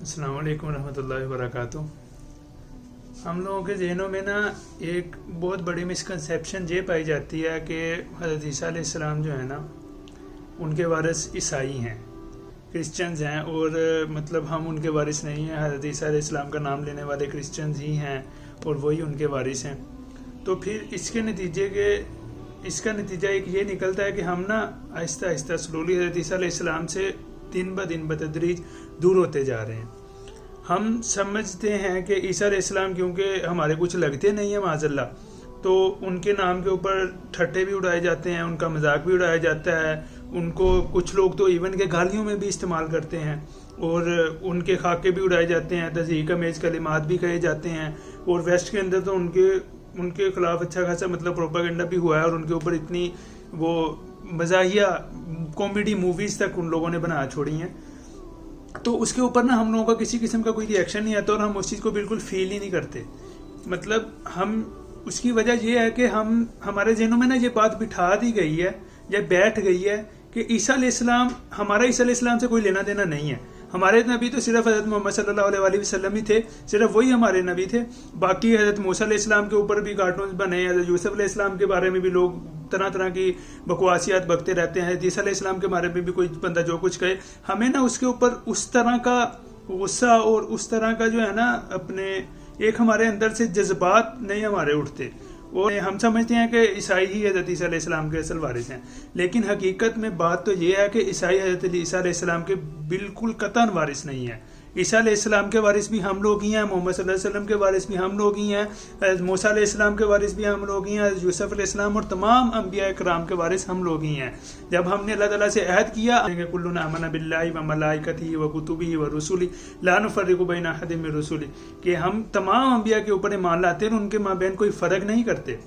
अस्सलाम वालेकुम रहमतुल्लाहि वबरकातुह। हम लोगों के ज़हनों में ना एक बहुत बड़ी मिसकंसेप्शन ये पाई जाती है कि हज़रत ईसा अलैहिस्सलाम जो है ना उनके वारिस ईसाई हैं, क्रिश्चियंस हैं, और मतलब हम उनके वारिस नहीं हैं। हज़रत ईसा अलैहिस्सलाम का नाम लेने वाले क्रिश्चियंस ही हैं और वही उनके वारिस हैं। तो फिर इसका नतीजा एक ये निकलता है कि हम ना आहिस्ता आहिस्ता स्लोली हज़रत ईसा अलैहिस्सलाम से दिन ब दिन बतदरीज दूर होते जा रहे हैं। हम समझते हैं कि ईसा अलैहिस्सलाम क्योंकि हमारे कुछ लगते नहीं हैं माज़अल्लाह, तो उनके नाम के ऊपर ठट्टे भी उड़ाए जाते हैं, उनका मजाक भी उड़ाया जाता है। उनको कुछ लोग तो इवन के गालियों में भी इस्तेमाल करते हैं और उनके खाके भी उड़ाए जाते हैं, तज़हीक अमेज कलिमात भी कहे जाते हैं। और वेस्ट के अंदर तो उनके खिलाफ अच्छा खासा मतलब प्रोपेगेंडा भी हुआ है और उनके ऊपर इतनी वो मज़ाहिया कॉमेडी मूवीज़ तक उन लोगों ने बना छोड़ी हैं। तो उसके ऊपर ना हम लोगों का किसी किस्म का कोई रिएक्शन नहीं आता और हम उस चीज़ को बिल्कुल फील ही नहीं करते। मतलब हम उसकी वजह यह है कि हमारे ज़हनों में ना ये बात बिठा दी गई है या बैठ गई है कि ईसा अलैहिस्सलाम हमारा ईसा अलैहिस्सलाम से कोई लेना देना नहीं है। हमारे नबी तो सिर्फ हज़रत मोहम्मद सल्लल्लाहु अलैहि वसल्लम ही थे, सिर्फ वही हमारे नबी थे। बाकी हज़रत मूसा अलैहिस्सलाम के ऊपर भी कार्टून्स बने, हज़रत यूसुफ अलैहिस्सलाम के बारे में भी लोग तरह तरह की बकवासियात बकते रहते हैं। ईसा अलैहिस्सलाम के बारे में भी कोई बंदा जो कुछ कहे, हमें ना उसके ऊपर उस तरह का गुस्सा और उस तरह का जो है ना अपने एक हमारे अंदर से जज्बात नहीं हमारे उठते और हम समझते हैं कि ईसाई ही हज़रत ईसा अलैहिस्सलाम के असल वारिस हैं। लेकिन हकीकत में बात तो ये है कि ईसाई हज़रत ईसा अलैहिस्सलाम के बिल्कुल कतन वारिस नहीं है। ईसा अलैहिस्सलाम के वारिस भी हम लोग ही हैं, मोहम्मद सल्लल्लाहु अलैहि वसल्लम के वारिस भी हम लोग ही हैं, हज़रत मूसा अलैहिस्सलाम के वारिस भी हम लोग ही हैं, हज़रत यूसुफ अलैहिस्सलाम और तमाम अंबिया कराम के वारिस हम लोग ही हैं। जब हमने अल्लाह ताला से अहद किया कुल्लुना आमना बिल्लाहि व मलाइकतिही व कुतुबिही व रुसुलिही ला नुफर्रिकु बैना अहदिम मिन रुसुलिही, कि हम तमाम अंबिया के ऊपर ईमान लाते हैं और उनके माबैन कोई फ़र्क नहीं करते।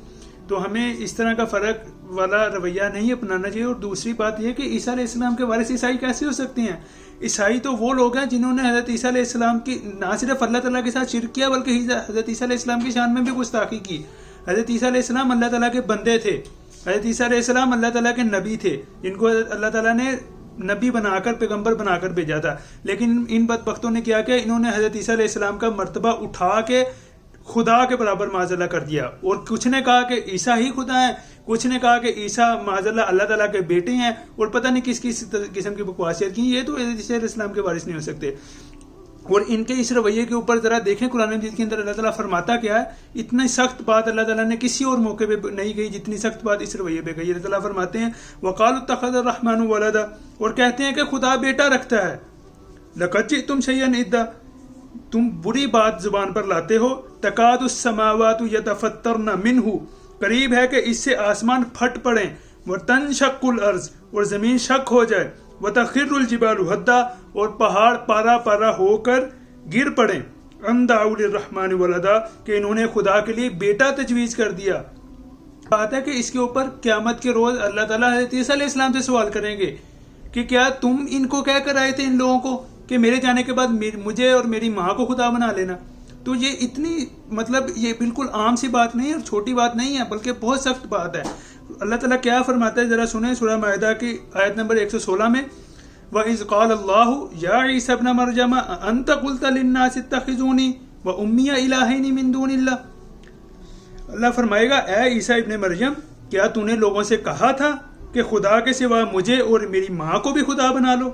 तो हमें इस तरह का फ़र्क वाला रवैया नहीं अपनाना चाहिए। और दूसरी बात यह कि ईसा अलैहिस्सलाम के वारिस ईसाई कैसे हो सकते हैं? ईसाई तो वो लोग हैं जिन्होंने हज़रत ईसा अलैहिस्सलाम की ना सिर्फ अल्लाह ताला के साथ शिर्क किया बल्कि हज़रत ईसा अलैहिस्सलाम की शान में भी गुस्ताखी की। हज़रत ईसा अलैहिस्सलाम अल्लाह ताला के बंदे थे, हज़रत ईसा अलैहिस्सलाम अल्लाह ताला के नबी थे, जिनको अल्लाह ताला ने नबी बनाकर पैगंबर बनाकर भेजा था। लेकिन इन बदबख्तों ने क्या किया, इन्होंने हज़रत ईसा अलैहिस्सलाम का मर्तबा उठा के खुदा के बराबर माज़अल्लाह कर दिया। और कुछ ने कहा कि ईसा ही खुदा है, कुछ ने कहा कि ईसा माज़अल्लाह अल्लाह ताला के बेटे हैं, और पता नहीं किस किस किस्म की बकवासियत की। ये तो ईसा अलैहिस्सलाम के वारिस नहीं हो सकते। और इनके इस रवैये के ऊपर ज़रा देखें कुरान मजीद के अंदर अल्लाह ताला फरमाता क्या है। इतनी सख्त बात अल्लाह ताला ने किसी और मौके पे नहीं कही जितनी सख्त बात इस रवैये पे कही। अल्लाह ताला फरमाते हैं वक़ालू इत्तख़ज़ अर्रहमानु वलदा, और कहते हैं कि खुदा बेटा रखता है। लक़द जिअ्तुम शैअन इद्दा, तुम बुरी बात जुबान पर लाते हो। तकादुस समावातु यतफत्तरन मिन्हु, करीब है कि इससे आसमान फट पड़े। व तनशक्कुल अर्ज़, और जमीन शक हो जाए। व तखिरुल जिबालु हद्दा, और पहाड़ पारा पारा होकर गिर पड़े। अन दाउ लिर्रहमानि वलदा, कि इन्होंने खुदा के लिए बेटा तजवीज़ कर दिया। बात है कि इसके ऊपर क़यामत के रोज़ अल्लाह ताला हज़रत ईसा अलैहिस्सलाम से सवाल करेंगे कि क्या तुम इनको कह कर आए थे इन लोगों को कि मेरे जाने के बाद मुझे और मेरी माँ को खुदा बना लेना। तो ये इतनी मतलब ये बिल्कुल आम सी बात नहीं है और छोटी बात नहीं है, बल्कि बहुत सख्त बात है। अल्लाह ताला क्या फरमाता है जरा सुने, सूरह माइदा की आयत नंबर 116 में, व इज़ क़ाल अल्लाहु या ईसा इब्न मरयम अंत क़ुल्त लिन्नास इत्तख़िज़ूनी व उम्मी इलाहैनि मिन दूनिल्लाह। अल्लाह फरमाएगा ए ईसा इब्न मरयम, क्या तूने लोगों से कहा था कि खुदा के सिवा मुझे और मेरी माँ को भी खुदा बना लो।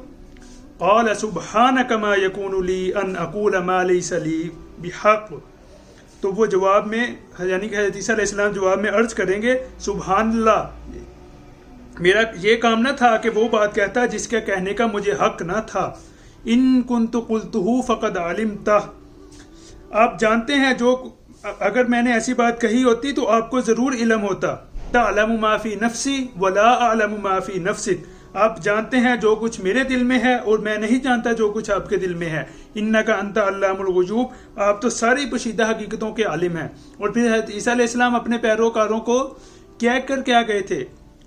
क़ाल सुब्हानक मा यकूनु ली अन अक़ूल मा लैसा ली बिहक़, तो वो जवाब में यानी कि हज़रत ईसा अलैहिस्सलाम जवाब में अर्ज करेंगे सुब्हानल्लाह, मेरा ये काम न था कि वो बात कहता जिसके कहने का मुझे हक न था। इन कुन्तु क़ुल्तुहु फ़क़द अलिमतह, आप जानते हैं जो अगर मैंने ऐसी बात कही होती तो आपको ज़रूर इल्म होता। तअलमु मा फ़ी नफ़्सी वला अअलमु मा फ़ी नफ़्सिक, आप जानते हैं जो कुछ मेरे दिल में है और मैं नहीं जानता जो कुछ आपके दिल में है। इन्नका अंता अल्लामुल गुयूब, आप तो सारी पोशीदा हकीकतों के आलिम हैं। और फिर हज़रत ईसा अलैहिस्सलाम अपने पैरोकारों को क्या गए थे?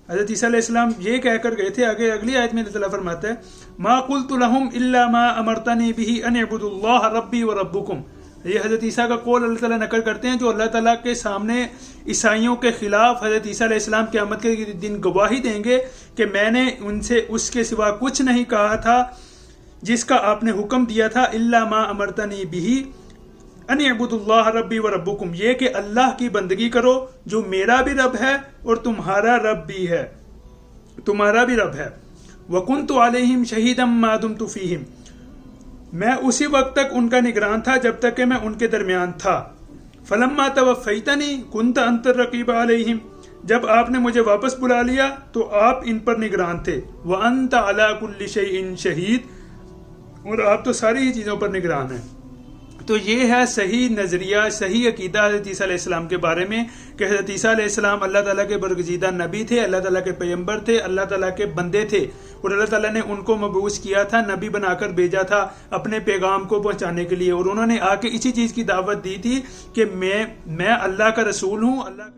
हज़रत ईसा अलैहिस्सलाम ये कहकर गए थे, आगे अगली आयत में अल्लाह ताला फरमाता है मा क़ुल्तु लहुम इल्ला मा अमरतनी बिही अन अअबुदुल्लाह रब्बी व रब्बुकुम। ये हज़रत ईसा का कौल अल्लाह ताला नकल करते हैं जो अल्लाह ताला के सामने ईसाइयों के खिलाफ हज़रत ईसा अलैहिस्सलाम क़यामत के दिन गवाही देंगे कि मैंने उनसे उसके सिवा कुछ नहीं कहा था جس کا آپ نے حکم دیا تھا الا ما امرتنی بہ ان اعبدوا اللہ ربی و ربکم، یہ کہ اللہ کی بندگی کرو جو میرا بھی رب ہے اور تمہارا رب بھی ہے، تمہارا بھی رب ہے۔ وکنت علیہم شہیدا ما دمت فیہم، میں اسی وقت تک ان کا نگران تھا جب تک کہ میں ان کے درمیان تھا۔ فلما توفیتنی کنت انت الرقیب علیہم، جب آپ نے مجھے واپس بلا لیا تو آپ ان پر نگران تھے۔ وانت علی کل شیء شہید، اور آپ تو ساری ہی چیزوں پر نگران ہیں۔ تو یہ ہے صحیح نظریہ، صحیح عقیدہ حضرت عیسیٰ علیہ السلام کے بارے میں کہ حضرت عیسیٰ علیہ السلام اللہ تعالیٰ کے برگزیدہ نبی تھے، اللہ تعالیٰ کے پیغمبر تھے، اللہ تعالیٰ کے بندے تھے، اور اللہ تعالیٰ نے ان کو مبعوث کیا تھا، نبی بنا کر بھیجا تھا اپنے پیغام کو پہنچانے کے لیے، اور انہوں نے آ کے اسی چیز کی دعوت دی تھی کہ میں اللہ کا رسول ہوں، اللہ